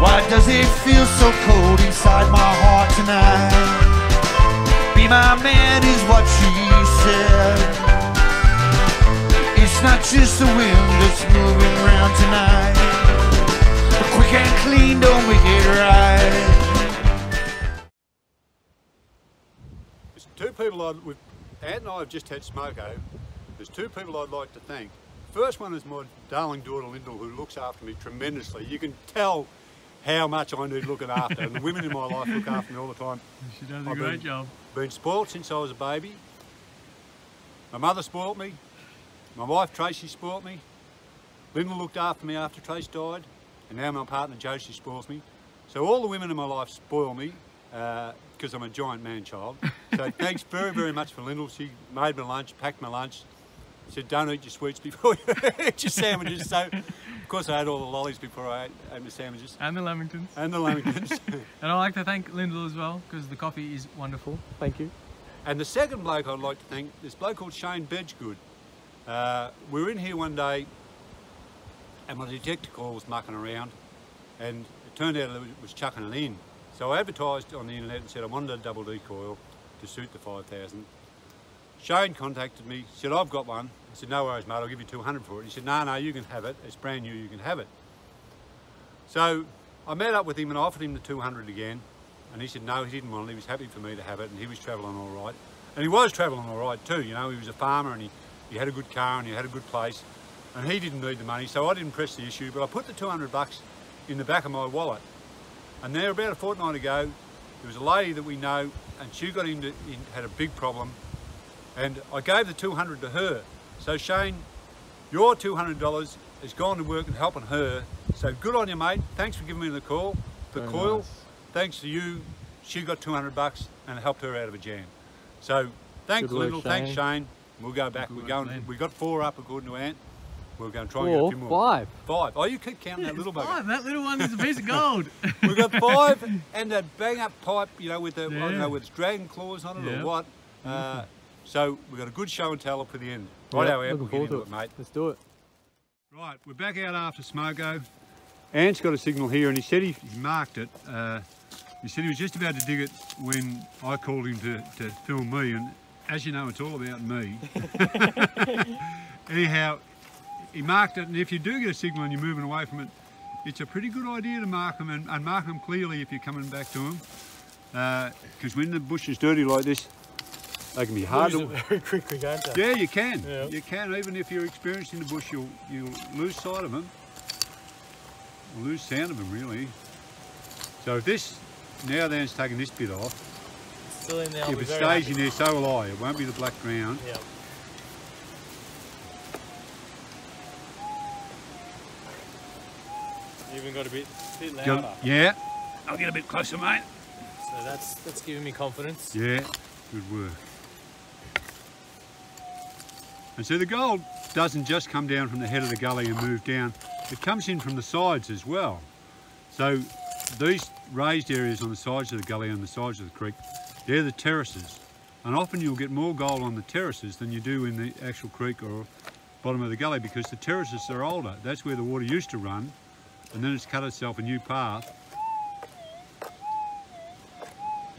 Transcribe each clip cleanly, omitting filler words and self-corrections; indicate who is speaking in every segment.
Speaker 1: Why does it feel so cold inside my heart tonight? Be my man is what she said. It's not just the wind that's moving round tonight. But quick and clean don't make it right.
Speaker 2: There's two people Ant and I have just had smoko. There's two people I'd like to thank. First one is my darling daughter Lyndall, who looks after me tremendously. You can tell how much I need looking after, and the women in my life look after me all the time.
Speaker 3: She does a great job.
Speaker 2: Been spoilt since I was a baby. My mother spoilt me. My wife Tracy spoilt me. Lyndall looked after me after Trace died, and now my partner Josie spoils me. So all the women in my life spoil me because I'm a giant man-child. So thanks very, very much for Lyndall. She made my lunch, packed my lunch. Said, don't eat your sweets before you eat your sandwiches. So, of course, I had all the lollies before I ate my sandwiches.
Speaker 3: And the lamingtons.
Speaker 2: And the lamingtons.
Speaker 3: And I'd like to thank Lyndall as well, because the coffee is wonderful. Thank you.
Speaker 2: And the second bloke I'd like to thank, this bloke called Shane Bedgegood. We were in here one day, and my detector call was mucking around, and it turned out that it was chucking it in. So I advertised on the internet and said I wanted a double D coil to suit the 5000. Shane contacted me, said, I've got one. I said, no worries, mate, I'll give you 200 for it. He said, no, you can have it. It's brand new, you can have it. So I met up with him and I offered him the 200 again. And he said, no, he didn't want it. He was happy for me to have it, and he was travelling all right. And he was travelling all right too, you know. He was a farmer, and he had a good car, and he had a good place. And he didn't need the money, so I didn't press the issue. But I put the 200 bucks in the back of my wallet. And there, about a fortnight ago, there was a lady that we know, and she got had a big problem. And I gave the 200 to her. So Shane, your $200 has gone to work and helping her. So good on you, mate. Thanks for giving me the call. The
Speaker 3: Very
Speaker 2: coil,
Speaker 3: nice.
Speaker 2: Thanks to you, she got 200 bucks and it helped her out of a jam. So thanks Lyndall, thanks Shane. We'll go back. We got 4 up according to Ant. We're going to try and get a few more. 5. Oh, you keep counting that little bugger.
Speaker 3: 5. That little one is a piece of gold.
Speaker 2: We've got 5 and that bang up pipe, you know, with the I don't know, with its dragon claws on it or what. So we've got a good show and tell up for the end. Right, Ant, we'll get into it, mate.
Speaker 3: Let's do it.
Speaker 2: Right, we're back out after smoko. Ant's got a signal here, and he said he marked it. He said he was just about to dig it when I called him to film me, and as you know, it's all about me. Anyhow, he marked it, and if you do get a signal and you're moving away from it, it's a pretty good idea to mark them, and mark them clearly if you're coming back to them. Because when the bush is dirty like this, they can be hard to...
Speaker 3: very quickly, can't they?
Speaker 2: Yeah, you can. Yeah. You can, even if you're experienced in the bush, you'll lose sight of them. Or lose sound of them, really. So if this, now then's taking this bit off.
Speaker 3: It's still in there.
Speaker 2: If it stays in there, so will I. It won't be the black ground.
Speaker 3: Yeah. You even got a bit louder.
Speaker 2: Yeah. I'll get a bit closer, mate.
Speaker 3: So that's giving me confidence.
Speaker 2: Yeah, good work. And so the gold doesn't just come down from the head of the gully and move down, it comes in from the sides as well. So these raised areas on the sides of the gully and the sides of the creek, they're the terraces. And often you'll get more gold on the terraces than you do in the actual creek or bottom of the gully, because the terraces are older. That's where the water used to run, and then it's cut itself a new path.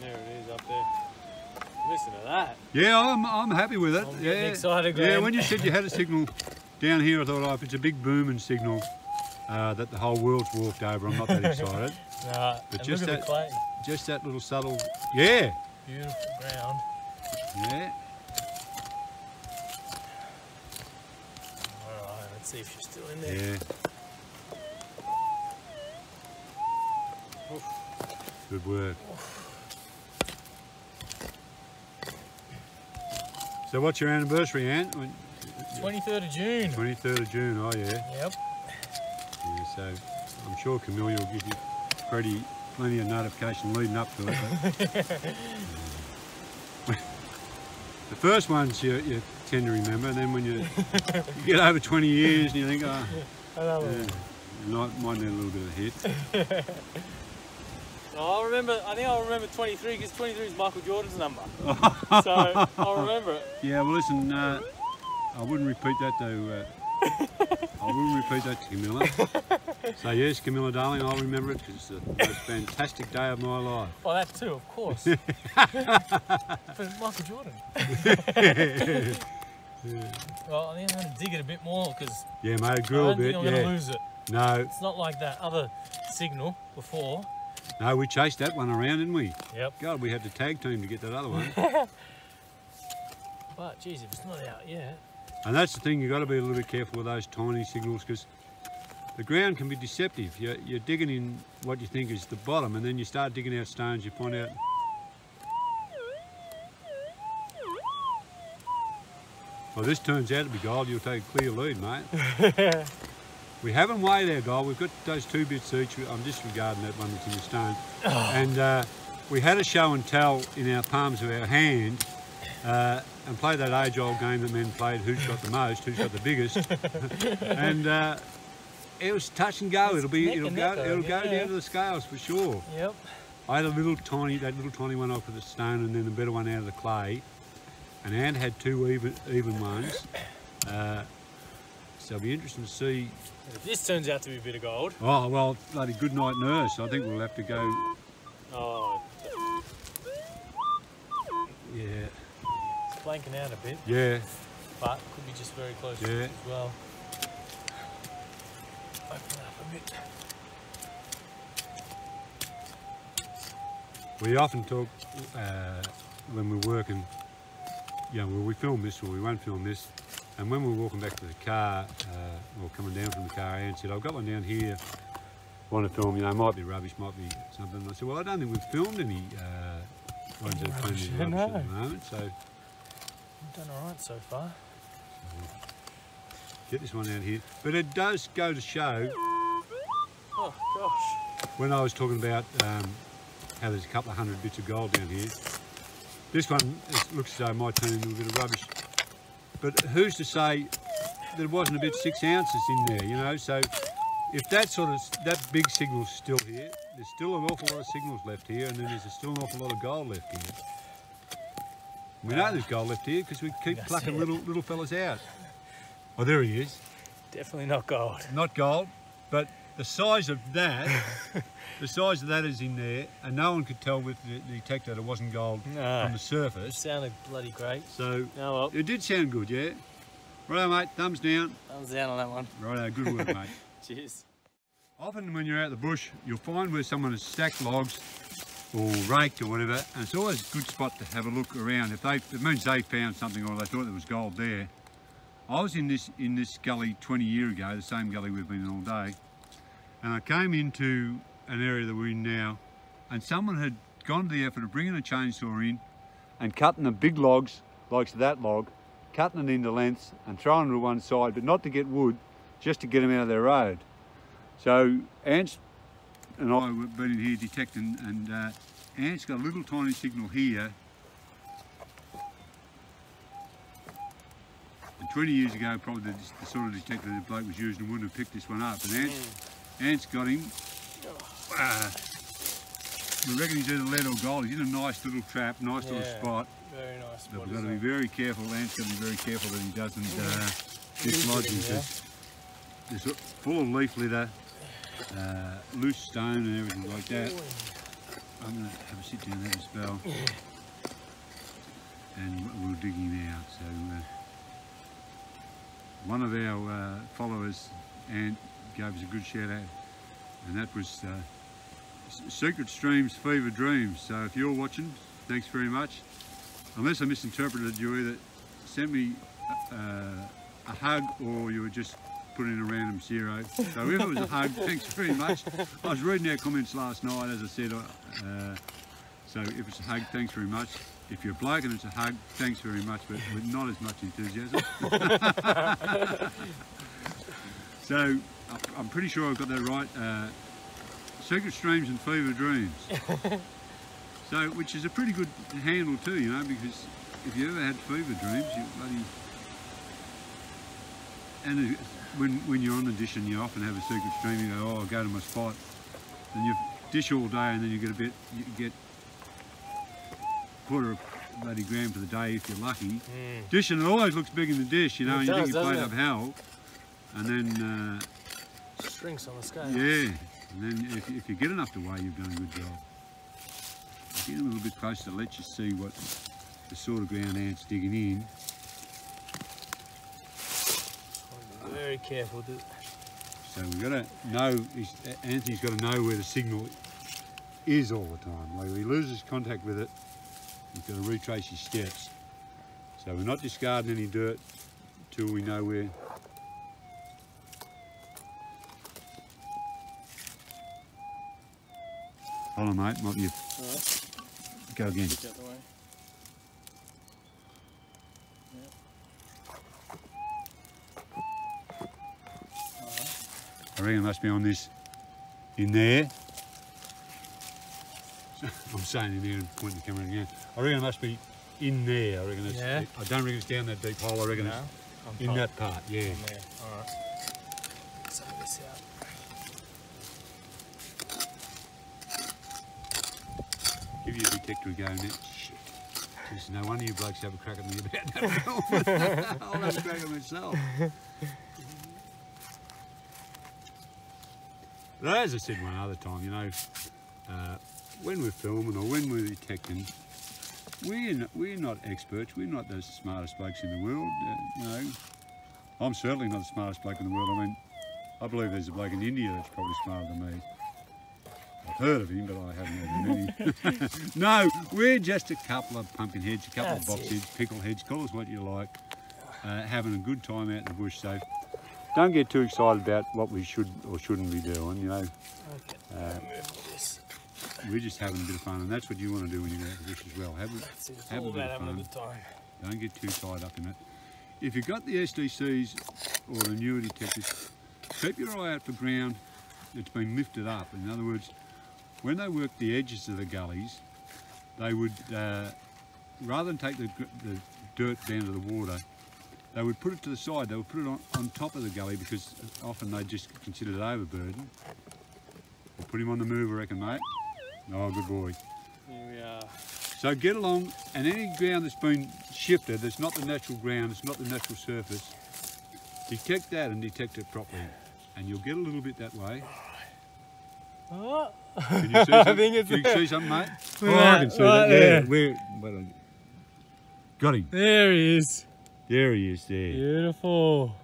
Speaker 3: There it is up there. Listen to that.
Speaker 2: Yeah, I'm happy with it.
Speaker 3: I'm getting excited, Graham.
Speaker 2: Yeah, when you said you had a signal down here, I thought, oh, if it's a big booming signal that the whole world's walked over, I'm not that excited.
Speaker 3: Nah,
Speaker 2: but
Speaker 3: just
Speaker 2: that little subtle, yeah.
Speaker 3: Beautiful ground.
Speaker 2: Yeah.
Speaker 3: All right, let's see if she's still in there.
Speaker 2: Yeah.
Speaker 3: Oof.
Speaker 2: Good work.
Speaker 3: Oof.
Speaker 2: So what's your anniversary, Ant?
Speaker 3: 23rd of June.
Speaker 2: 23rd of June, oh yeah.
Speaker 3: Yep.
Speaker 2: Yeah, so I'm sure Camilla will give you plenty of notification leading up to it. The first ones you tend to remember, and then when you get over 20 years and you think, oh, you might need a little bit of a hit.
Speaker 3: I think I'll remember 23 because 23 is Michael Jordan's number. So I'll remember it.
Speaker 2: Yeah, well listen, I wouldn't repeat that though. I will repeat that to Camilla. So yes, Camilla darling, I'll remember it because it's the most fantastic day of my life.
Speaker 3: Oh, that too, of course. For Michael Jordan. Well, I think I'm going to dig it a bit more because
Speaker 2: Yeah, mate,
Speaker 3: I
Speaker 2: grill a
Speaker 3: don't
Speaker 2: bit,
Speaker 3: think I'm going to lose it.
Speaker 2: No,
Speaker 3: It's not like that other signal before.
Speaker 2: no, we chased that one around, didn't we?
Speaker 3: Yep.
Speaker 2: God, we had to tag team to get that other one.
Speaker 3: But geez, if it's not out yet.
Speaker 2: And that's the thing, you've got to be a little bit careful with those tiny signals because the ground can be deceptive. You're digging in what you think is the bottom and then you start digging out stones, you find out. Well, this turns out to be gold, you'll take a clear lead, mate. We haven't weighed our gold, we've got those 2 bits each. I'm disregarding that one that's in the stone. And we had a show and tell in our palms of our hand and played that age-old game that men played, who's got the most, who's got the biggest. And it was touch and go. It'll go down to the scales for sure.
Speaker 3: Yep.
Speaker 2: I had that little tiny one off with the stone, and then a better one out of the clay. And Ant had 2 even ones. So it'll be interesting to see.
Speaker 3: If this turns out to be a bit of gold.
Speaker 2: Oh well, bloody good night, nurse. I think we'll have to go.
Speaker 3: Oh.
Speaker 2: Yeah.
Speaker 3: It's blanking out a bit.
Speaker 2: Yeah.
Speaker 3: But could be just very close to it as well. Open up a bit.
Speaker 2: We often talk when we're working, you know, well, we film this or we won't film this, and when we're walking back to the car, or coming down from the car, Anne said, I've got one down here, want to film, you know, might be rubbish, might be something. And I said, well, I don't think we've filmed any ones that are rubbish at the moment, so.
Speaker 3: We've done all right so far.
Speaker 2: Get this one out here. But it does go to show,
Speaker 3: oh gosh,
Speaker 2: when I was talking about how there's a couple of 100 bits of gold down here, this one looks as though it might turn into a bit of rubbish. But who's to say that it wasn't a bit 6 ounces in there, you know? So if that big signal's still here, there's still an awful lot of signals left here, and then there's still an awful lot of gold left here. We know there's gold left here because we keep plucking little fellas out. Oh, there he is.
Speaker 3: definitely not gold.
Speaker 2: Not gold, but the size of that, is in there, and no one could tell with the detector that it wasn't gold from the surface.
Speaker 3: It sounded bloody great.
Speaker 2: So
Speaker 3: well.
Speaker 2: It did sound good, yeah. Righto, mate. Thumbs down.
Speaker 3: Thumbs down on that one.
Speaker 2: Righto, good work, mate.
Speaker 3: Cheers.
Speaker 2: Often when you're out the bush, you'll find where someone has stacked logs or raked or whatever, and it's always a good spot to have a look around. It means they found something or they thought there was gold there. I was in this gully 20 years ago, the same gully we've been in all day, and I came into an area that we're in now, and someone had gone to the effort of bringing a chainsaw in and cutting the big logs, like that log, cutting it into lengths and throwing it to one side, but not to get wood, just to get them out of their road. So Ants and I were been in here detecting, and Ant's got a little tiny signal here. And 20 years ago, probably the sort of detector the bloke was using wouldn't have picked this one up. And Ant's got him. We reckon he's either lead or gold. He's in a nice little trap, nice little spot.
Speaker 3: Very nice spot.
Speaker 2: But we've got to be very careful. Ant's got to be very careful that he doesn't dislodge him. It's full of leaf litter, loose stone and everything like that. I'm going to have a sit down and have a spell. And we'll dig him out. So one of our followers, Ant, gave us a good shout out, and that was Secret Streams Fever Dreams. So if you're watching, thanks very much. Unless I misinterpreted, you either sent me a hug or you were just putting in a random zero. So if it was a hug, thanks very much. I was reading our comments last night, as I said, so if it's a hug, thanks very much. If you're a bloke and it's a hug, thanks very much, but with not as much enthusiasm. So I'm pretty sure I've got that right. Secret Streams and Fever Dreams. So, which is a pretty good handle too, you know, because if you ever had fever dreams, you bloody... And when you're on the dish and you often have a secret stream, you go, oh, I'll go to my spot. And you dish all day and then you get quarter of bloody gram for the day if you're lucky. Dishing, it always looks big in the dish, you know, and you think you played up hell. and then
Speaker 3: Shrinks on the scale.
Speaker 2: yeah, and then if you get enough to weigh, you've done a good job. Get a little bit closer to let you see what the sort of ground ants digging in.
Speaker 3: Be very careful.
Speaker 2: So we've got to know, Anthony's got to know where the signal is all the time. Like if he loses contact with it, he's got to retrace his steps. So we're not discarding any dirt till we know where. Hold on, mate, might be a...
Speaker 3: Alright.
Speaker 2: Go again.
Speaker 3: Get out the way.
Speaker 2: I reckon it must be on this, in there. I'm saying in there and pointing the camera again. I reckon it must be in there. I reckon it's,
Speaker 3: Yeah.
Speaker 2: I don't reckon it's down that deep hole. I reckon
Speaker 3: No,
Speaker 2: it's in that part, yeah.
Speaker 3: On there. Alright. Let's have this out.
Speaker 2: Give your detector a go, Nick. Shit. Jeez, no wonder you blokes have a crack at me about that film. I'll have a crack at myself. But as I said one other time, you know, when we're filming or when we're detecting, we're not experts. We're not the smartest blokes in the world. You know, I'm certainly not the smartest bloke in the world. I mean, I believe there's a bloke in India that's probably smarter than me. I've heard of him, but I haven't heard of him. No, we're just a couple of pumpkin heads, a couple of box heads, pickle heads, call us what you like, having a good time out in the bush. So don't get too excited about what we should or shouldn't be doing, you know. We're just having a bit of fun, and that's what you want to do when you go out in the bush as well. Have a bit of fun. Don't get too tied up in it. If you've got the SDCs or the newer detectors, keep your eye out for ground that's been lifted up. In other words, when they work the edges of the gullies, they would, rather than take the dirt down to the water, they would put it to the side. They would put it on top of the gully because often they just consider it overburden. We'll put him on the move, I reckon, mate. Oh, good boy.
Speaker 3: Here we are.
Speaker 2: So get along, and any ground that's been shifted, that's not the natural ground, it's not the natural surface, detect that and detect it properly. And you'll get a little bit that way.
Speaker 3: Oh.
Speaker 2: Can you see something?
Speaker 3: I think it's
Speaker 2: can you see something, mate?
Speaker 3: Look
Speaker 2: Oh,
Speaker 3: at
Speaker 2: I
Speaker 3: that,
Speaker 2: can see
Speaker 3: right
Speaker 2: that.
Speaker 3: there.
Speaker 2: Yeah, got him.
Speaker 3: There he is.
Speaker 2: There he is there.
Speaker 3: Beautiful.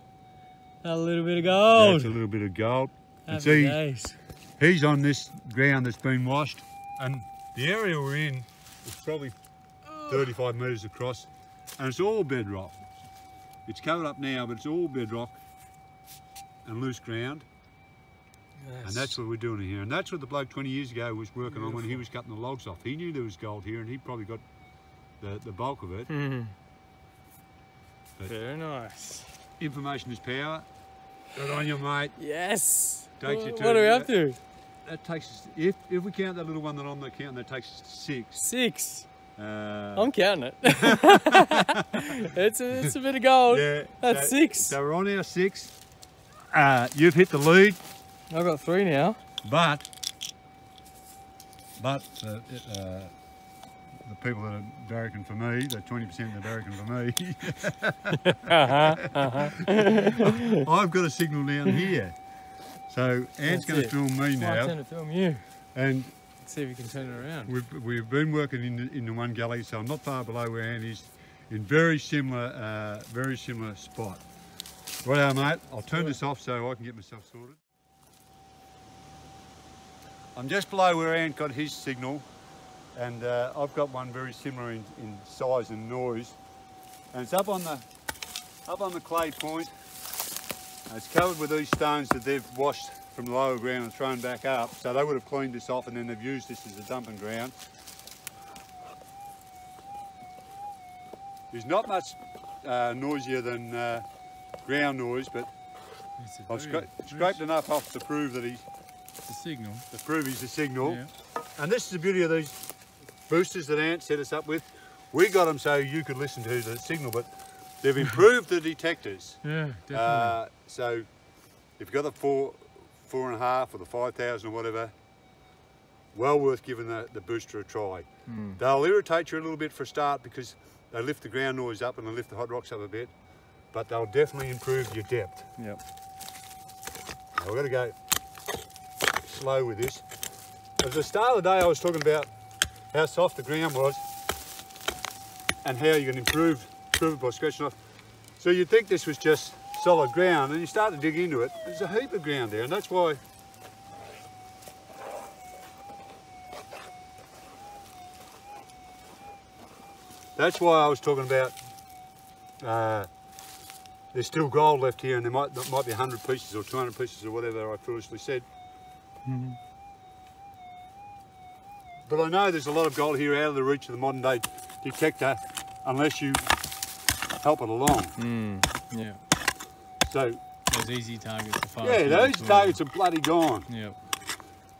Speaker 3: A little bit of gold.
Speaker 2: That's a little bit of gold. And
Speaker 3: Happy
Speaker 2: see,
Speaker 3: days.
Speaker 2: he's on this ground that's been washed, and the area we're in is probably 35 metres across, and it's all bedrock. It's covered up now, but it's all bedrock and loose ground.
Speaker 3: Yes.
Speaker 2: And that's what we're doing here. And that's what the bloke 20 years ago was working on when he was cutting the logs off. He knew there was gold here, and he probably got the bulk of it. But
Speaker 3: very nice.
Speaker 2: information is power. Good on you, mate.
Speaker 3: Yes.
Speaker 2: Takes you
Speaker 3: What are we up to?
Speaker 2: That takes us, if we count that little one that I'm not counting, that takes us to 6.
Speaker 3: 6.
Speaker 2: I'm
Speaker 3: I'm counting it. it's a bit of gold.
Speaker 2: Yeah,
Speaker 3: That's 6.
Speaker 2: So we're on our 6. You've hit the lead,
Speaker 3: I've got 3 now.
Speaker 2: but the people that are barracking for me, the 20% that are barracking for me, I've got a signal down here. So Ant's going to film me
Speaker 3: My
Speaker 2: now,
Speaker 3: turn to film you.
Speaker 2: and
Speaker 3: Let's see if we can turn it around.
Speaker 2: we've been working in the one gully, so I'm not far below where Ant is, in very similar spot. Righto, mate. I'll turn this off so I can get myself sorted. I'm just below where Ant got his signal, and I've got one very similar in size and noise, and it's up on the clay point. It's covered with these stones that they've washed from the lower ground and thrown back up, so they would have cleaned this off and then they've used this as a dumping ground. There's not much noisier than ground noise, but I've scraped enough off to prove that he's
Speaker 3: a signal.
Speaker 2: To prove he's a signal.
Speaker 3: Yeah.
Speaker 2: And this is the beauty of these boosters that Ant set us up with. We got them so you could listen to the signal, but they've improved the detectors.
Speaker 3: Yeah, definitely.
Speaker 2: So if you've got the 4.5 or the 5,000 or whatever, well worth giving the booster a try. They'll irritate you a little bit for a start because they lift the ground noise up and they lift the hot rocks up a bit, but they'll definitely improve your depth.
Speaker 3: Yep.
Speaker 2: I've got to go slow with this. At the start of the day I was talking about how soft the ground was and how you can improve it by scratching off. So you'd think this was just solid ground, and you start to dig into it, there's a heap of ground there, and that's why I was talking about there's still gold left here, and there might be 100 pieces or 200 pieces or whatever I foolishly said.
Speaker 3: Mm-hmm.
Speaker 2: But I know there's a lot of gold here out of the reach of the modern day detector unless you help it along.
Speaker 3: Yeah.
Speaker 2: So
Speaker 3: those easy targets are fine.
Speaker 2: Yeah, those targets are bloody gone.
Speaker 3: Yep.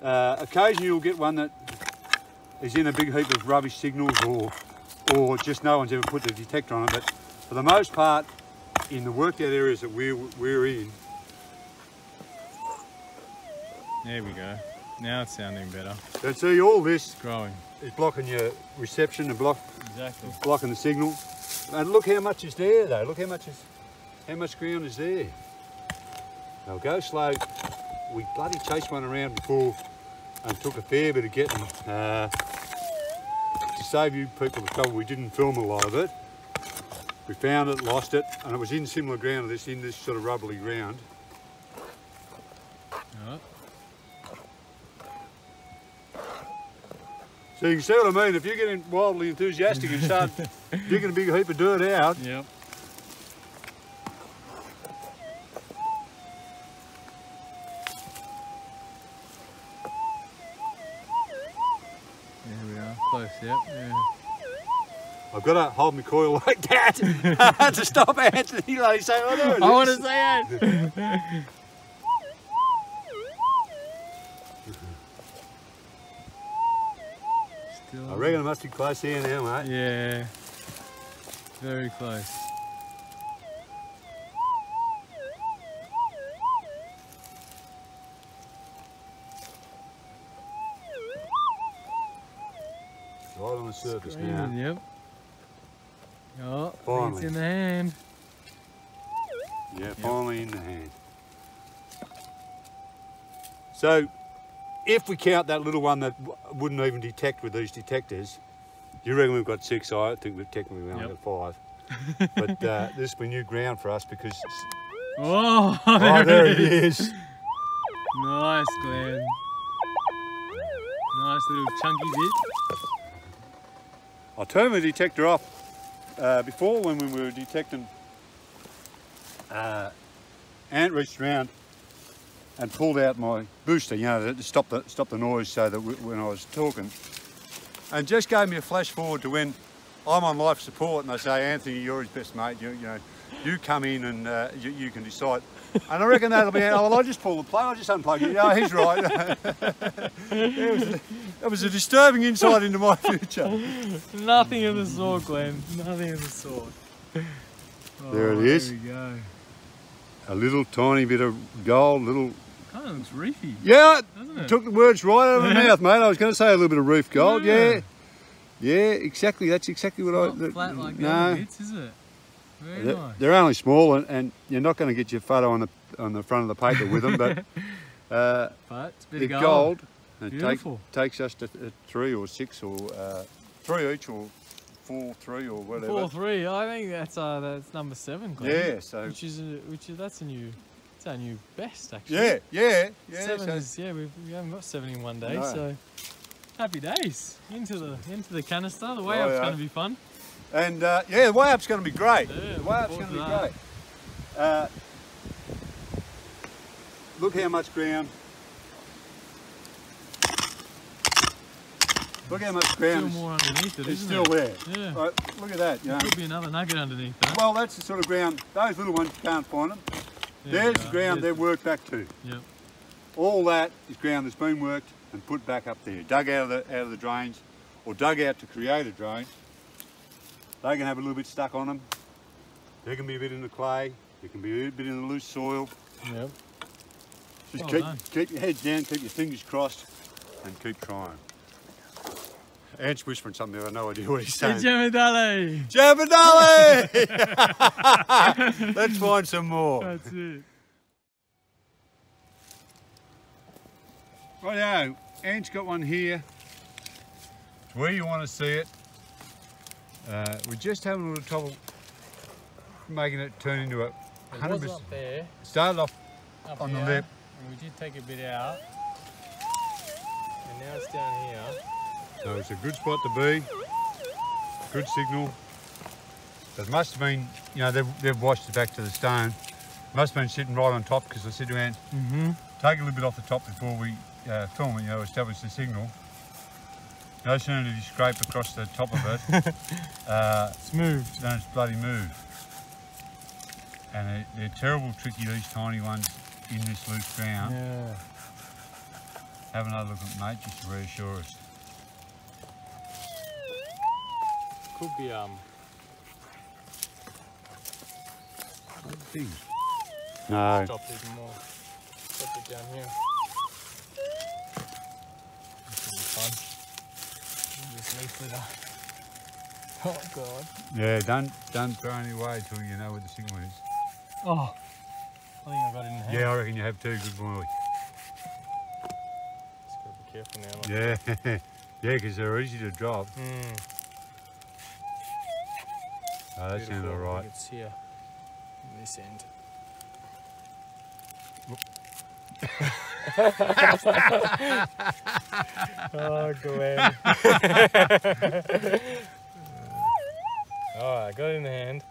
Speaker 2: Occasionally you'll get one that is in a big heap of rubbish signals or just no one's ever put the detector on it, but for the most part in the worked out areas that we're in.
Speaker 3: There we go. Now it's sounding better.
Speaker 2: So see, all this
Speaker 3: It's growing.
Speaker 2: is blocking your reception and
Speaker 3: Exactly.
Speaker 2: blocking the signal. And look how much is there though. Look how much ground is there. Now go slow. We bloody chased one around before and took a fair bit of getting. To save you people the trouble, we didn't film a lot of it. We found it, lost it, and it was in similar ground to this, in this sort of rubbly ground.
Speaker 3: Oh.
Speaker 2: So you can see what I mean. If you're getting wildly enthusiastic and start digging a big heap of dirt out,
Speaker 3: Yep. There we are, close, yep, yeah.
Speaker 2: I've got to hold my coil like that to stop Anthony like saying, "Oh, there it is."
Speaker 3: I want to say it! Still.
Speaker 2: I reckon it must be close here now, mate.
Speaker 3: Yeah, very close.
Speaker 2: Right on the surface
Speaker 3: Screaming,
Speaker 2: now.
Speaker 3: Yep. Oh,
Speaker 2: Finally.
Speaker 3: it's in the hand.
Speaker 2: Yeah, finally in the hand. So, if we count that little one that wouldn't even detect with these detectors, do you reckon we've got 6? I think we've technically only got 5. But this will be new ground for us because...
Speaker 3: Oh,
Speaker 2: there it is.
Speaker 3: Nice, Glenn. Nice little chunky bit.
Speaker 2: I turned the detector off before when we were detecting. Ant reached around and pulled out my booster, you know, to stop the noise, so that when I was talking, and just gave me a flash forward to when I'm on life support and they say, "Anthony, you're his best mate. You know, you come in and you can decide." And I reckon that'll be. Oh, well, I just pull the plug. I just unplug it. Yeah, he's right. It was a disturbing insight into my future.
Speaker 3: Nothing of the sort, Glenn. Nothing of the sort. Oh,
Speaker 2: There it is.
Speaker 3: There we go.
Speaker 2: A little tiny bit of gold, little.
Speaker 3: Kind of looks reefy.
Speaker 2: Yeah,
Speaker 3: doesn't it?
Speaker 2: took the words right out of my mouth, mate. I was going to say a little bit of reef gold. Yeah, exactly. That's exactly what
Speaker 3: Not flat like the other bits, is it? Very nice.
Speaker 2: They're only small, and you're not going to get your photo on the front of the paper with them, but
Speaker 3: it's a bit
Speaker 2: they're
Speaker 3: of
Speaker 2: gold.
Speaker 3: gold.
Speaker 2: It
Speaker 3: Beautiful.
Speaker 2: takes us to 3 or 6 or 3 each, or 4, 3 or whatever.
Speaker 3: 4-3. I think that's number 7, Glenn.
Speaker 2: Yeah, so
Speaker 3: that's our new best actually.
Speaker 2: yeah.
Speaker 3: 7 is we haven't got 7 in one day,
Speaker 2: No.
Speaker 3: so happy days into the canister. The way up's going to be fun.
Speaker 2: And the way up's going to be great.
Speaker 3: Yeah,
Speaker 2: The way up's going to be great. Look how much ground. Look how much ground
Speaker 3: Still more underneath it,
Speaker 2: is
Speaker 3: isn't
Speaker 2: still
Speaker 3: it?
Speaker 2: there.
Speaker 3: Yeah.
Speaker 2: Right, look at that. You know.
Speaker 3: Could be another nugget underneath that.
Speaker 2: Well, that's the sort of ground. Those little ones, you can't find them. There's the ground they've worked back to.
Speaker 3: Yep.
Speaker 2: All that is ground that's been worked and put back up there, dug out of the drains, or dug out to create a drain. They can have a little bit stuck on them. There can be a bit in the clay. There can be a bit in the loose soil.
Speaker 3: Yep.
Speaker 2: Just
Speaker 3: Well done.
Speaker 2: keep your heads down, keep your fingers crossed, and keep trying. Ant's whispering something there. I have no idea what he's saying.
Speaker 3: Jamadale!
Speaker 2: Let's find some more.
Speaker 3: That's it.
Speaker 2: Righto, Ant's got one here. It's where you want to see it. We're just having a little trouble making it turn into a 100%.
Speaker 3: It was up there.
Speaker 2: Started off
Speaker 3: Up
Speaker 2: on
Speaker 3: here,
Speaker 2: the lip.
Speaker 3: and we did take a bit out. And now it's down here.
Speaker 2: So it's a good spot to be. Good signal. It must have been, you know, they've washed it back to the stone. Must have been sitting right on top because I said to Ant, take a little bit off the top before we film it, you know, establish the signal. No sooner did you scrape across the top of it,
Speaker 3: It's moved.
Speaker 2: then it's bloody moved. And they're terrible tricky, these tiny ones in this loose ground.
Speaker 3: Yeah.
Speaker 2: Have another look at mate, just to reassure us.
Speaker 3: Could be
Speaker 2: Thing. No.
Speaker 3: stop even more. Stop it down here. This will be fun. This leaf litter. Oh god.
Speaker 2: Yeah, don't throw any away till you know where the signal is.
Speaker 3: Oh, I think I got it in the hand.
Speaker 2: Yeah, I reckon you have too, good boy.
Speaker 3: Just gotta be careful now. Like
Speaker 2: Yeah, yeah, because they're easy to drop. Oh, that sounds all right.
Speaker 3: It's here, on this end. Oh, Glenn. Alright, got it in the hand.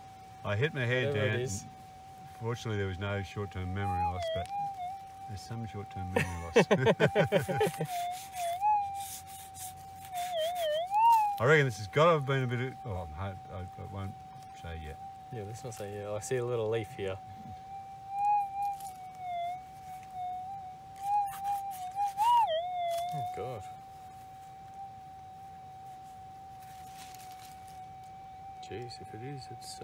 Speaker 2: I hit my head
Speaker 3: Whatever
Speaker 2: down.
Speaker 3: it is.
Speaker 2: Fortunately, there was no short-term memory loss, but there's some short-term memory loss. I reckon this has got to have been a bit of... Oh, I won't say yet.
Speaker 3: Yeah, let's not say yeah. I see a little leaf here. Oh god. Jeez, if it is, it's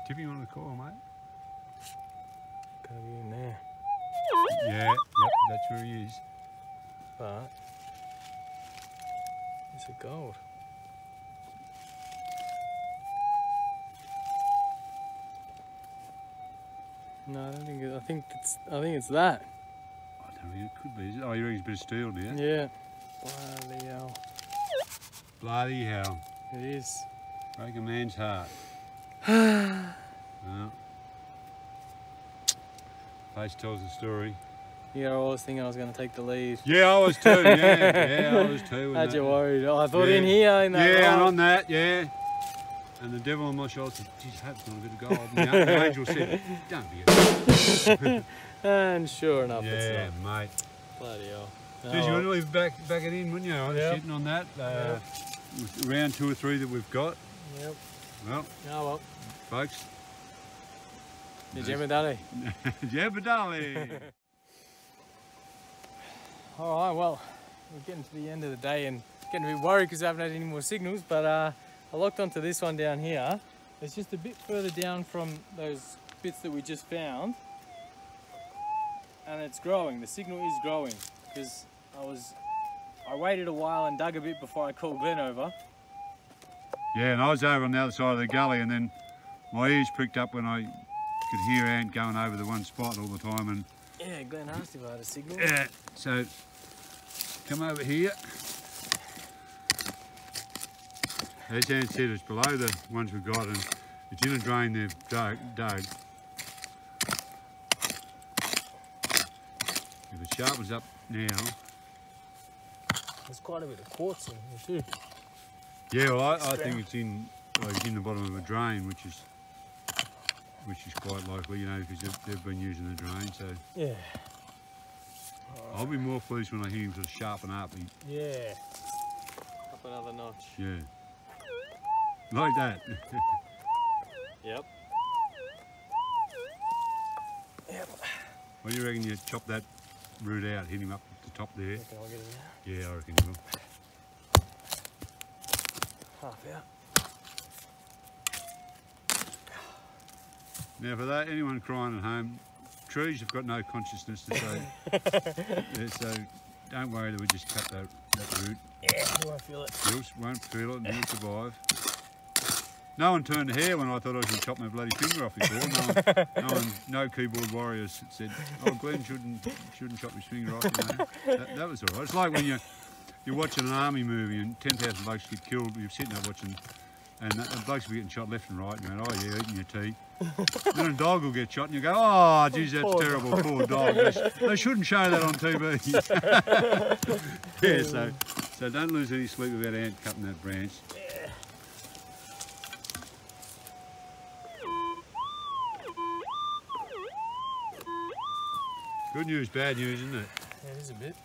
Speaker 2: Tipping on the coil, mate.
Speaker 3: gonna be in there.
Speaker 2: Yeah, yep, that's where he is.
Speaker 3: But it's a gold. No, I don't think it, I think it's that.
Speaker 2: I don't think it could be. Is it? Oh, you reckon it's a bit of steel, do you?
Speaker 3: Yeah. Bloody hell.
Speaker 2: Bloody hell.
Speaker 3: It is.
Speaker 2: Break a man's heart. Well, face tells the story.
Speaker 3: Yeah, I was thinking I was going to take the lead.
Speaker 2: Yeah, I was too. Yeah, I was too.
Speaker 3: Had you worried? Oh, I thought in here in that.
Speaker 2: Yeah, and
Speaker 3: rock.
Speaker 2: on that, yeah. And the devil on my shoulder said, geez, I hope it's not a bit of gold. And the angel said, don't be a
Speaker 3: And sure enough,
Speaker 2: yeah,
Speaker 3: it's not.
Speaker 2: mate.
Speaker 3: Bloody hell.
Speaker 2: Geez, you want to leave back it in, wouldn't you? I was
Speaker 3: Yep.
Speaker 2: sitting on that.
Speaker 3: Yep.
Speaker 2: Round 2 or 3 that we've got.
Speaker 3: Yep.
Speaker 2: Well,
Speaker 3: Oh well.
Speaker 2: folks.
Speaker 3: Jemedali.
Speaker 2: Jebedali.
Speaker 3: Alright, well, we're getting to the end of the day and getting a bit worried because I haven't had any more signals, but I locked onto this one down here. It's just a bit further down from those bits that we just found. And it's growing, the signal is growing because I waited a while and dug a bit before I called Glenn over.
Speaker 2: Yeah, and I was over on the other side of the gully and then my ears pricked up when I could hear Ant going over the one spot all the time. And
Speaker 3: Yeah, Glenn asked if I had a signal.
Speaker 2: yeah, so come over here. As Ant said, it's below the ones we've got and it's in a drain they've dug. If it sharpens up now.
Speaker 3: There's quite a bit of quartz in here too.
Speaker 2: Yeah, well I think it's in the bottom of a drain, which is quite likely, you know, because they've been using the drain. So
Speaker 3: Yeah.
Speaker 2: I'll be more pleased when I hear him sort of sharpen up.
Speaker 3: Yeah. Up another notch.
Speaker 2: Yeah, like that.
Speaker 3: Yep. Yep.
Speaker 2: What do you reckon you chop that root out, hit him up at the top there?
Speaker 3: Reckon I'll get it now?
Speaker 2: Yeah, I reckon you will.
Speaker 3: Half out.
Speaker 2: Now for that, anyone crying at home, trees have got no consciousness to say. Yeah, so don't worry that we just cut that root.
Speaker 3: Yeah, you won't feel it.
Speaker 2: You won't feel it and you'll survive. No one turned a hair when I thought I was going to chop my bloody finger off before. No keyboard warriors said, "Oh, Glenn shouldn't chop his finger off." You know? That was all right. It's like when you're watching an army movie and 10,000 blokes get killed. You're sitting there watching, and the blokes will be getting shot left and right. And you're going, "Oh yeah, eating your tea." Then a dog will get shot, and you go, "Oh, geez, that's terrible, poor dog." They shouldn't show that on TV. Yeah, so don't lose any sleep about Ant cutting that branch. Good news, bad news, isn't it?
Speaker 3: Yeah, it is a bit.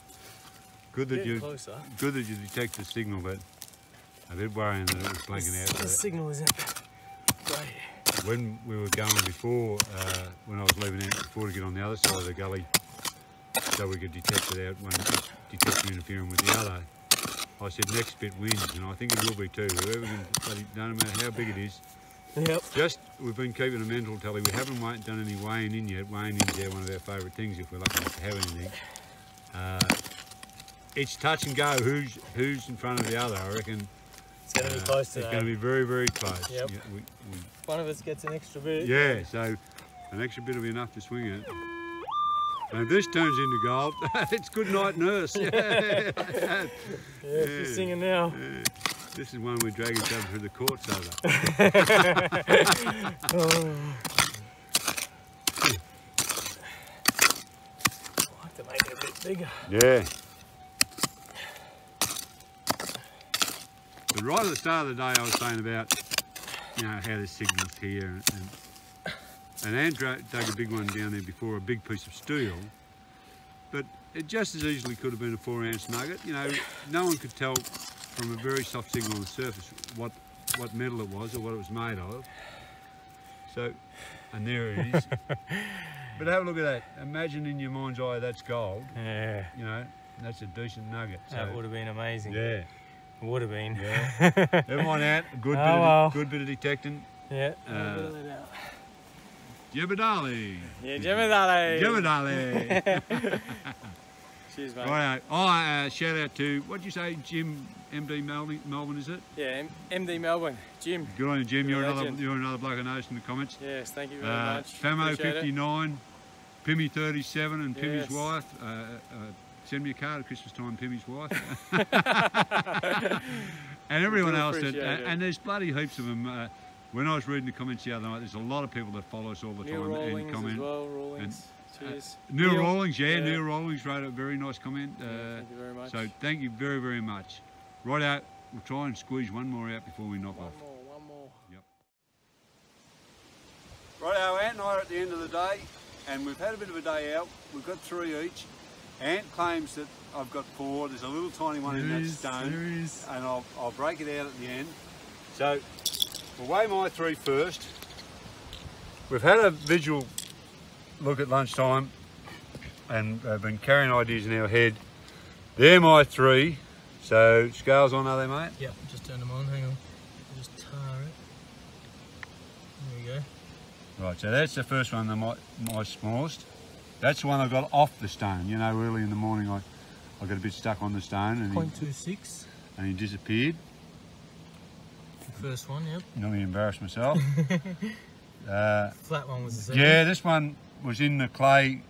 Speaker 2: Good that you detect the signal, but a bit worrying that it was blanking out.
Speaker 3: The signal isn't right.
Speaker 2: When we were going before, when I was leaving out before to get on the other side of the gully, so we could detect it out when detector interfering with the other, I said next bit wins, and I think it will be too. Whoever can, no matter how big it is.
Speaker 3: Yep.
Speaker 2: We've been keeping a mental tally. We haven't done any weighing in yet. Weighing in's one of our favourite things if we're lucky enough to have anything. It's touch and go. Who's in front of the other? I reckon
Speaker 3: it's going to be close to
Speaker 2: It's going to be very, very close.
Speaker 3: Yep.
Speaker 2: Yeah,
Speaker 3: one of us gets an extra bit.
Speaker 2: Yeah, so an extra bit will be enough to swing it. And if this turns into gold, it's good night, nurse. Yeah,
Speaker 3: she's singing now.
Speaker 2: Yeah. This is one we drag each other through the courts over.
Speaker 3: I'll have to make it a bit bigger.
Speaker 2: Yeah. But right at the start of the day, I was saying about, how the signal's here, and Ant dug a big one down there before, a big piece of steel, but it just as easily could have been a 4-ounce nugget. No one could tell from a very soft signal on the surface what metal it was or what it was made of. So, and there it is. But have a look at that. Imagine in your mind's eye that's gold.
Speaker 3: Yeah.
Speaker 2: That's a decent nugget.
Speaker 3: That would have been amazing.
Speaker 2: Yeah.
Speaker 3: It would have been.
Speaker 2: Yeah. Never mind that. Good bit of detecting.
Speaker 3: Yeah.
Speaker 2: Jebedali.
Speaker 3: Yeah, Jebedali.
Speaker 2: Jebedali.
Speaker 3: Cheers, mate.
Speaker 2: Right. Shout out to, what'd you say, Jim, MD Melbourne, is it?
Speaker 3: Yeah, MD Melbourne, Jim.
Speaker 2: Good on you, Jim. You're another bloke I noticed in the comments.
Speaker 3: Yes, thank you very much.
Speaker 2: Famo59, Pimmy37 and Pimmy's wife. Send me a card at Christmas time, Pimmy's wife. And everyone else. And there's bloody heaps of them. When I was reading the comments the other night, there's a lot of people that follow us all the time and comment.
Speaker 3: As well, Rawlings. Cheers.
Speaker 2: Neil Rawlings, Neil Rawlings wrote a very nice comment.
Speaker 3: Thank you very much.
Speaker 2: So thank you very, very much. Right out, we'll try and squeeze one more out before we knock off.
Speaker 3: One more.
Speaker 2: Yep. Right, our Ant and I are at the end of the day, and we've had a bit of a day out. We've got 3 each. Ant claims that I've got 4. There's a little tiny one in that stone, and I'll break it out at the end. So we'll weigh my 3 first. We've had a visual look at lunchtime, and I've been carrying ideas in our head. They're my 3. So scales on, are they, mate?
Speaker 3: Yep, just turn them on. Hang on. Just tar it. There we go.
Speaker 2: Right, so that's the first one, my smallest. That's the one I got off the stone. Early in the morning I got a bit stuck on the stone, and
Speaker 3: 0.26.
Speaker 2: And he disappeared.
Speaker 3: The first one, yep.
Speaker 2: Nearly embarrassed myself.
Speaker 3: Flat one was the second.
Speaker 2: Yeah, this one was in the clay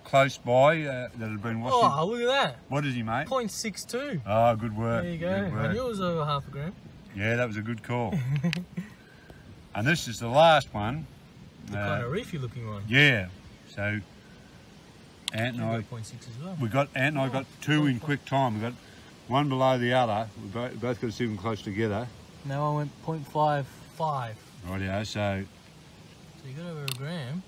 Speaker 2: close by that had been washed.
Speaker 3: Oh, look at that.
Speaker 2: What is he, mate?
Speaker 3: 0.62.
Speaker 2: Oh, good work.
Speaker 3: There you go. I knew it was over half a gram.
Speaker 2: Yeah, that was a good call. And this is the last one.
Speaker 3: The kind of reefy looking one.
Speaker 2: Yeah. So Ant and I,
Speaker 3: 0.6 as well.
Speaker 2: Ant and I got 2 in quick time. We got one below the other. We both got to see them close together.
Speaker 3: Now I went 0.55.
Speaker 2: Rightio, so
Speaker 3: you got over a gram.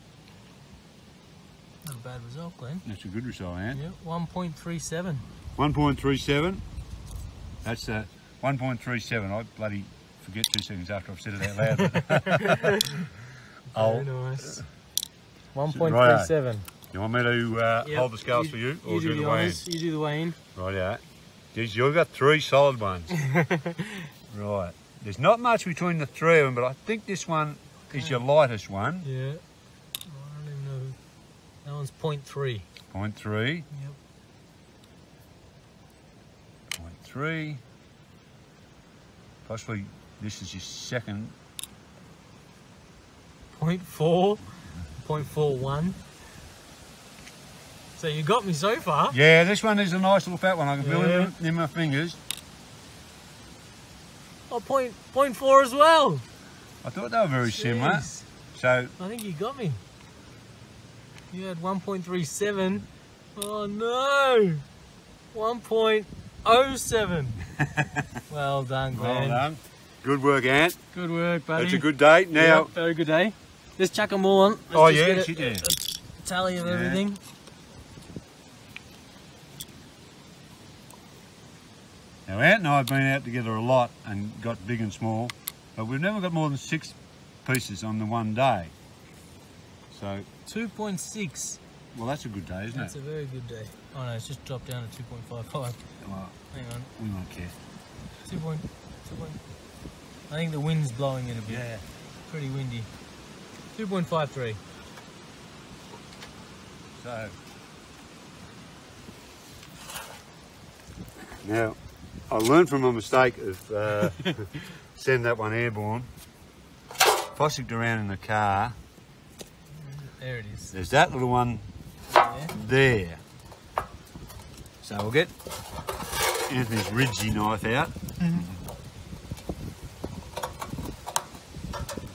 Speaker 3: Not a bad result, Glenn.
Speaker 2: That's a good result, Ant.
Speaker 3: Yep, 1.37.
Speaker 2: 1.37. That's 1.37. I bloody forget 2 seconds after I've said it out loud.
Speaker 3: Very nice. 1.37.
Speaker 2: You want me to hold the scales for you, or do the weigh in?
Speaker 3: You do the weigh in.
Speaker 2: Rightio. Geez, you've got 3 solid ones. Right. There's not much between the 3 of them, but I think this one is your lightest one.
Speaker 3: Yeah. I don't even know. That one's 0.3.
Speaker 2: 0.3.
Speaker 3: Yep.
Speaker 2: 0.3. Possibly this is your second.
Speaker 3: 0.4, 0.41. So you got me so far.
Speaker 2: Yeah, this one is a nice little fat one. I can feel it in my fingers.
Speaker 3: Oh, 0.4 as well.
Speaker 2: I thought they were very similar. So
Speaker 3: I think you got me. You had 1.37. Oh no! 1.07. Well done, Glenn.
Speaker 2: well done. Good work, Ant.
Speaker 3: Good work, buddy.
Speaker 2: It's a good day. Now,
Speaker 3: Yep, very good day. Let's chuck them all on.
Speaker 2: Oh,
Speaker 3: Let's
Speaker 2: yeah,
Speaker 3: get a tally of everything.
Speaker 2: Now, Ant and I have been out together a lot and got big and small, but we've never got more than 6 pieces on the one day. So
Speaker 3: 2.6.
Speaker 2: well, that's a good day, isn't
Speaker 3: That's
Speaker 2: it?
Speaker 3: a very good day. Oh no, it's just dropped down to 2.55.
Speaker 2: Well,
Speaker 3: Hang on.
Speaker 2: we won't care.
Speaker 3: 2. I think the wind's blowing it a bit.
Speaker 2: Yeah.
Speaker 3: Pretty windy. 2.53.
Speaker 2: So now, I learned from my mistake of sending that one airborne. Fossicked around in the car.
Speaker 3: There it is.
Speaker 2: There's that little one there. So we'll get Anthony's ridgy knife out.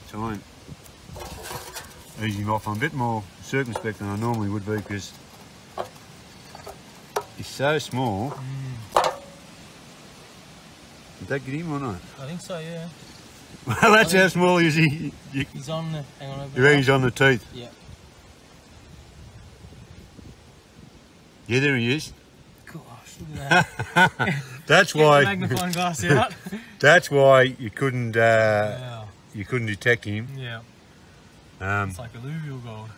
Speaker 2: Try and ease him off. I'm a bit more circumspect than I normally would be because he's so small. Did that get him or not?
Speaker 3: I think so, yeah.
Speaker 2: Well, that's how small he is.
Speaker 3: He's on the... Hang on.
Speaker 2: You reckon he's on the teeth?
Speaker 3: Yeah.
Speaker 2: Yeah, there he is.
Speaker 3: Gosh, look at that.
Speaker 2: That's
Speaker 3: Get
Speaker 2: why.
Speaker 3: the magnifying glass out.
Speaker 2: That's why you couldn't.
Speaker 3: Wow.
Speaker 2: You couldn't detect him.
Speaker 3: Yeah.
Speaker 2: Um,
Speaker 3: It's like alluvial gold.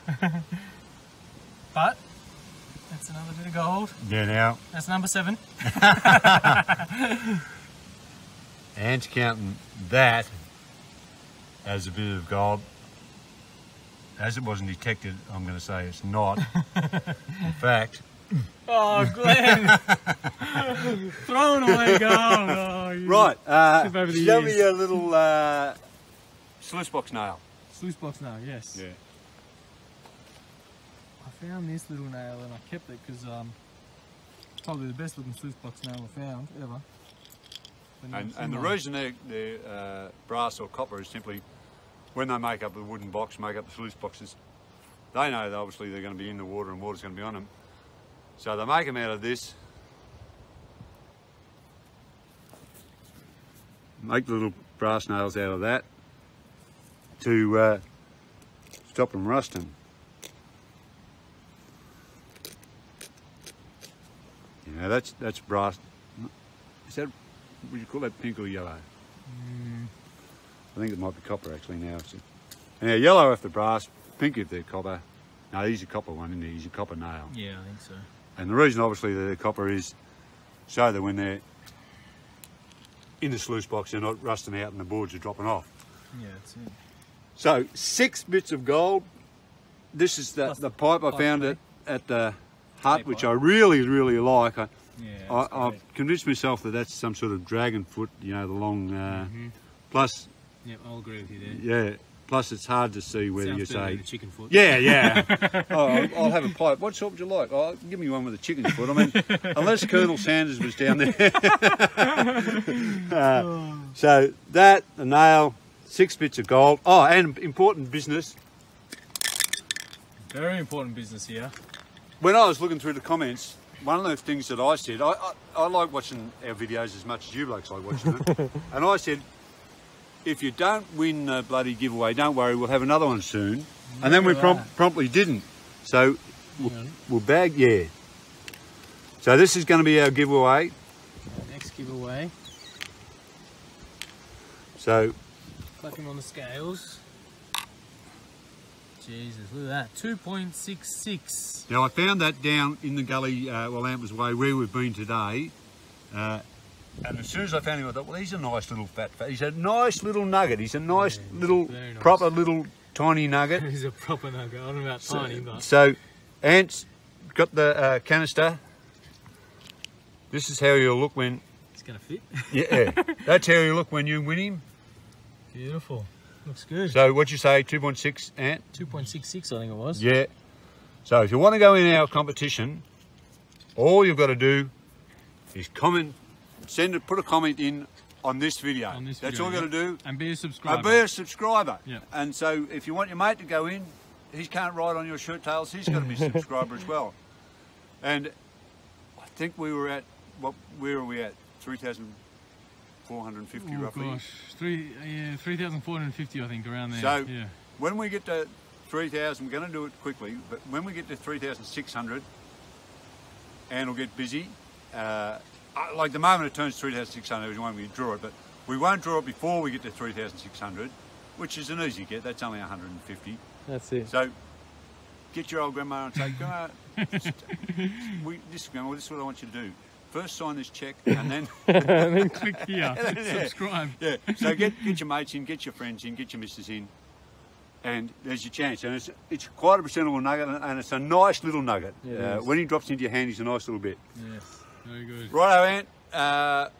Speaker 3: But that's another bit of gold.
Speaker 2: yeah. Now,
Speaker 3: That's number 7.
Speaker 2: Ant's counting that as a bit of gold. As it wasn't detected, I'm going to say it's not. In fact.
Speaker 3: Oh, Glenn! Throwing away gold. Oh, you
Speaker 2: Right.
Speaker 3: skip over the
Speaker 2: Show
Speaker 3: years.
Speaker 2: me a little sluice box nail.
Speaker 3: Sluice box nail, yes.
Speaker 2: Yeah.
Speaker 3: I found this little nail and I kept it because probably the best looking sluice box nail I found ever.
Speaker 2: And the reason they're brass or copper is simply when they make up the wooden box, make up the sluice boxes, they know that obviously they're going to be in the water and water's going to be on them. So they make them out of this, make the little brass nails out of that to stop them rusting. You know, that's brass. Is that, would you call that pink or yellow? I think it might be copper actually now. Now yellow if they're brass, pink if they're copper. No, he's a copper one, isn't he? He's a copper nail.
Speaker 3: Yeah, I think so.
Speaker 2: And the reason obviously they're copper is so that when they're in the sluice box they're not rusting out and the boards are dropping off.
Speaker 3: Yeah, that's it.
Speaker 2: So 6 bits of gold. This is the pipe I found at the hut, which I really like. I've convinced myself that that's some sort of dragon foot, you know, the long, plus...
Speaker 3: Yep, I'll agree with you there.
Speaker 2: Yeah, plus it's hard to see whether you say...
Speaker 3: the chicken foot.
Speaker 2: Yeah. Oh, I'll have a pipe. What sort would you like? Oh, give me one with a chicken's foot. I mean, unless Colonel Sanders was down there. So that, the nail, 6 bits of gold. Oh, and important business.
Speaker 3: Very important business here.
Speaker 2: When I was looking through the comments, one of the things that I said, I like watching our videos as much as you blokes like watching them. And I said, if you don't win the bloody giveaway, don't worry, we'll have another one soon. And then we promptly didn't. So we'll bag, So this is going to be our giveaway.
Speaker 3: Next giveaway.
Speaker 2: So
Speaker 3: Clap him on the scales. Jesus, look at that. 2.66.
Speaker 2: now I found that down in the gully, well, Ampers Way, where we've been today. And as soon as I found him, I thought, well, he's a nice little fat. He's a nice little nugget. He's a nice little,
Speaker 3: nice.
Speaker 2: proper little tiny nugget.
Speaker 3: He's a proper nugget. I don't know about tiny, but...
Speaker 2: So, Ant's got the canister. This is how he'll look when...
Speaker 3: It's going to fit.
Speaker 2: Yeah, that's how he'll look when you win him.
Speaker 3: Beautiful. Looks good.
Speaker 2: So what'd you say, 2.6 Ant?
Speaker 3: 2.66 I think it was.
Speaker 2: Yeah. So if you want to go in our competition, all you've got to do is comment, put a comment in on this video. That's all you got to do.
Speaker 3: And be a subscriber.
Speaker 2: Be a subscriber.
Speaker 3: Yeah.
Speaker 2: And so if you want your mate to go in, he can't ride on your shirt tails, he's got to be a subscriber as well. And I think we were at, where are we at? 3,450 roughly. Oh gosh, 3,450 I think, around there. So when we get to 3,000, we're going to do it quickly, but when we get to 3,600, and we'll get busy. Like the moment it turns 3,600 is when we draw it, but we won't draw it before we get to 3,600, which is an easy get. That's only 150.
Speaker 3: That's it.
Speaker 2: So get your old grandma and say, Grandma, this is what I want you to do. First sign this check and then
Speaker 3: and then click here, subscribe.
Speaker 2: Yeah. So get your mates in, get your friends in, get your missus in, and there's your chance. And it's quite a presentable nugget, and it's a nice little nugget. Yeah, when he drops into your hand, he's a nice little bit.
Speaker 3: Yes, very good.
Speaker 2: Righto, Ant.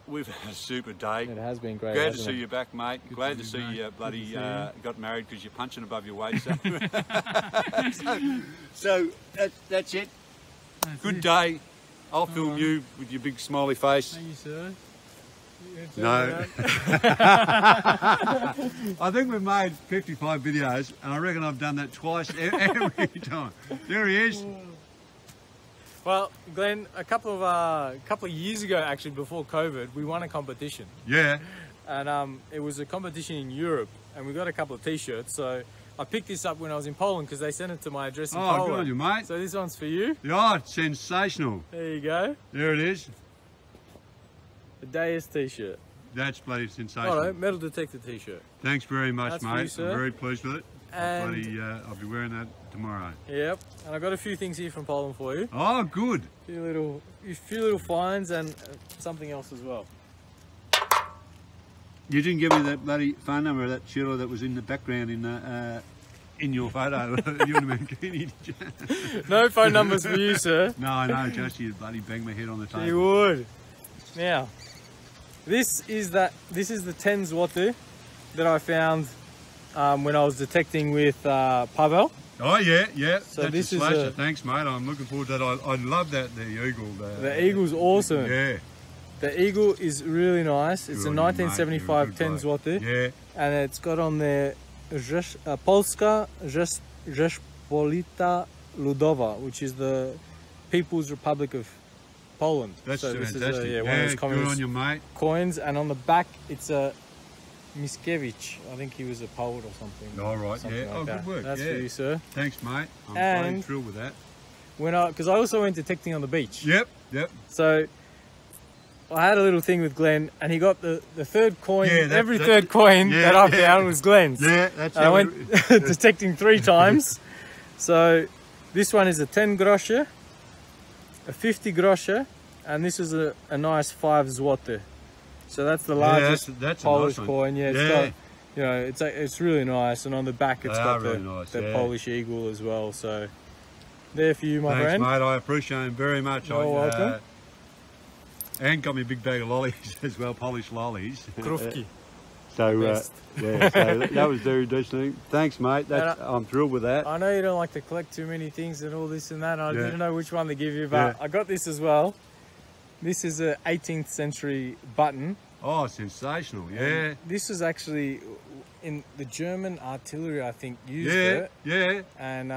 Speaker 2: We've had a super day.
Speaker 3: It has been great.
Speaker 2: Glad to see you back, mate. Glad to see you bloody got married because you're punching above your weight. So that's it. Good day. I'll film you with your big smiley face.
Speaker 3: Thank you, sir.
Speaker 2: No. I think we've made 55 videos, and I reckon I've done that twice every time. There he is.
Speaker 3: Well, Glenn, a couple of years ago, actually, before COVID, we won a competition.
Speaker 2: Yeah.
Speaker 3: And it was a competition in Europe, and we got a couple of T-shirts. So I picked this up when I was in Poland because they sent it to my address in Poland.
Speaker 2: Oh, good on you, mate.
Speaker 3: So this one's for you.
Speaker 2: Oh, it's sensational.
Speaker 3: There you go.
Speaker 2: There it is.
Speaker 3: The Deus T-shirt.
Speaker 2: That's bloody sensational.
Speaker 3: All right, metal detector T-shirt.
Speaker 2: Thanks very much,
Speaker 3: That's
Speaker 2: mate.
Speaker 3: for you, sir.
Speaker 2: I'm very pleased with it.
Speaker 3: And
Speaker 2: I'll be wearing that tomorrow.
Speaker 3: Yep. And I got a few things here from Poland for you.
Speaker 2: Oh, good.
Speaker 3: A few little finds and something else as well.
Speaker 2: You didn't give me that bloody phone number of that chiller that was in the background in your photo. You and Mankini, did you?
Speaker 3: No phone numbers for you, sir.
Speaker 2: No, no, just you bloody bang my head on the table.
Speaker 3: You would. Now, this is the 10 zloty that I found when I was detecting with Pavel.
Speaker 2: Oh yeah, yeah.
Speaker 3: So
Speaker 2: that's
Speaker 3: this
Speaker 2: a slasher.
Speaker 3: is
Speaker 2: Thanks, mate. I'm looking forward to that. I love that the eagle.
Speaker 3: The eagle's awesome.
Speaker 2: Yeah.
Speaker 3: The eagle is really nice. It's a 1975 10 zloty.
Speaker 2: Yeah.
Speaker 3: And it's got on there Polska Rzeczpospolita Ludowa, which is the People's Republic of Poland.
Speaker 2: That's
Speaker 3: so
Speaker 2: fantastic.
Speaker 3: This is one of those
Speaker 2: good on you, mate.
Speaker 3: coins, and on the back it's a Mickiewicz. I think he was a poet or something.
Speaker 2: All right,
Speaker 3: something
Speaker 2: yeah.
Speaker 3: like that.
Speaker 2: Good work.
Speaker 3: That's
Speaker 2: yeah.
Speaker 3: for you, sir.
Speaker 2: Thanks, mate. I'm bloody thrilled with that.
Speaker 3: Because I also went detecting on the beach.
Speaker 2: Yep.
Speaker 3: So I had a little thing with Glenn, and he got the third coin.
Speaker 2: Yeah,
Speaker 3: every third coin that I found was Glenn's.
Speaker 2: Yeah, that's
Speaker 3: and I went detecting 3 times. So this one is a 10 grosze, a 50 grosze, and this is a nice 5 zloty. So that's the largest
Speaker 2: that's
Speaker 3: Polish
Speaker 2: a nice
Speaker 3: coin. Yeah, it's got, you know, it's really nice, and on the back it's got the Polish eagle as well. So there for you, my friend.
Speaker 2: Thanks, mate. I appreciate it very much.
Speaker 3: You're welcome.
Speaker 2: And got me a big bag of lollies as well, Polish lollies.
Speaker 3: Krówki.
Speaker 2: So that was very decent. Thanks, mate. I'm thrilled with that.
Speaker 3: I know you don't like to collect too many things and all this and that. I didn't know which one to give you, but I got this as well. This is a 18th century button.
Speaker 2: Oh, sensational! Yeah.
Speaker 3: This was actually in the German artillery, I think, used it.
Speaker 2: Yeah.
Speaker 3: And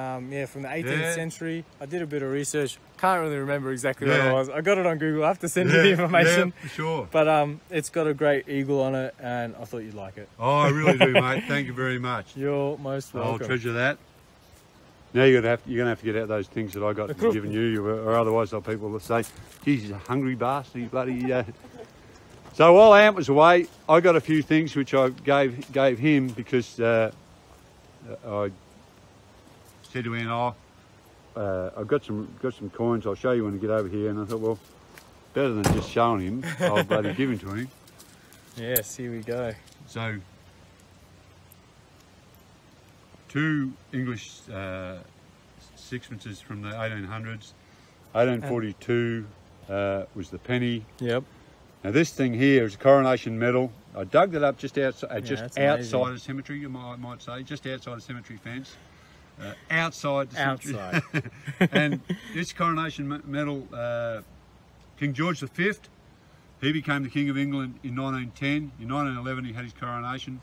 Speaker 3: from the 18th century. I did a bit of research. Can't really remember exactly what it was. I got it on Google. I have to send you the information.
Speaker 2: Yeah, sure.
Speaker 3: But it's got a great eagle on it, and I thought you'd like it.
Speaker 2: Oh, I really do, mate. Thank you very much.
Speaker 3: You're most welcome.
Speaker 2: I'll treasure that. Now you're gonna have to get out those things that I got given you, or otherwise people will say, "Geez, he's a hungry bastard." He's bloody. So while Ant was away, I got a few things which I gave him because I said to Ant, I've got some coins. I'll show you when we get over here. And I thought, well, better than just showing him, I'll bloody give him to him.
Speaker 3: Yes, here we go.
Speaker 2: So 2 English sixpences from the 1800s. 1842 was the penny.
Speaker 3: Yep.
Speaker 2: Now this thing here is a coronation medal. I dug that up just outside,
Speaker 3: amazing.
Speaker 2: of cemetery, you might say, just outside of cemetery fence. Outside the cemetery. And this coronation medal, King George V, he became the King of England in 1910. In 1911 he had his coronation.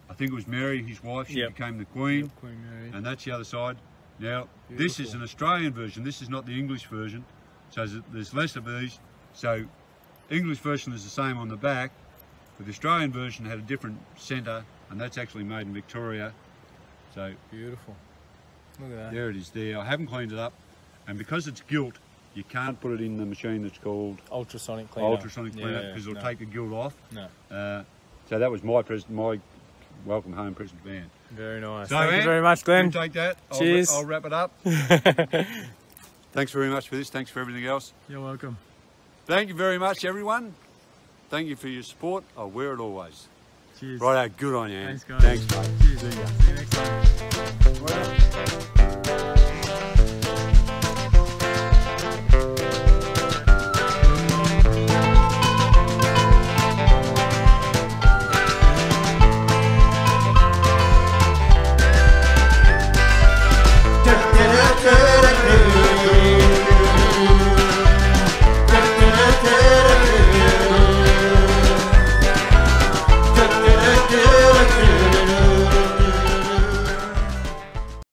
Speaker 2: I think it was Mary, his wife, she became the Queen.
Speaker 3: Yep, Queen Mary. And
Speaker 2: that's the other side. Now, this is an Australian version, this is not the English version, so there's less of these. So, English version is the same on the back, but the Australian version had a different centre, and that's actually made in Victoria. So,
Speaker 3: beautiful. Look at that.
Speaker 2: There it is there. I haven't cleaned it up, and because it's gilt, you can't put it in the machine that's called
Speaker 3: ultrasonic cleaner.
Speaker 2: Ultrasonic cleaner, because it'll take the gilt off.
Speaker 3: No.
Speaker 2: So that was my welcome home present van.
Speaker 3: Very nice.
Speaker 2: So,
Speaker 3: Thank you very much, Glenn.
Speaker 2: You take that.
Speaker 3: Cheers.
Speaker 2: I'll wrap it up. Thanks very much for this. Thanks for everything else.
Speaker 3: You're welcome.
Speaker 2: Thank you very much, everyone. Thank you for your support. I'll wear it always.
Speaker 3: Cheers.
Speaker 2: Righto, good on you.
Speaker 3: Thanks, guys.
Speaker 2: Thanks, mate.
Speaker 3: Cheers. See you next time.
Speaker 2: Right on.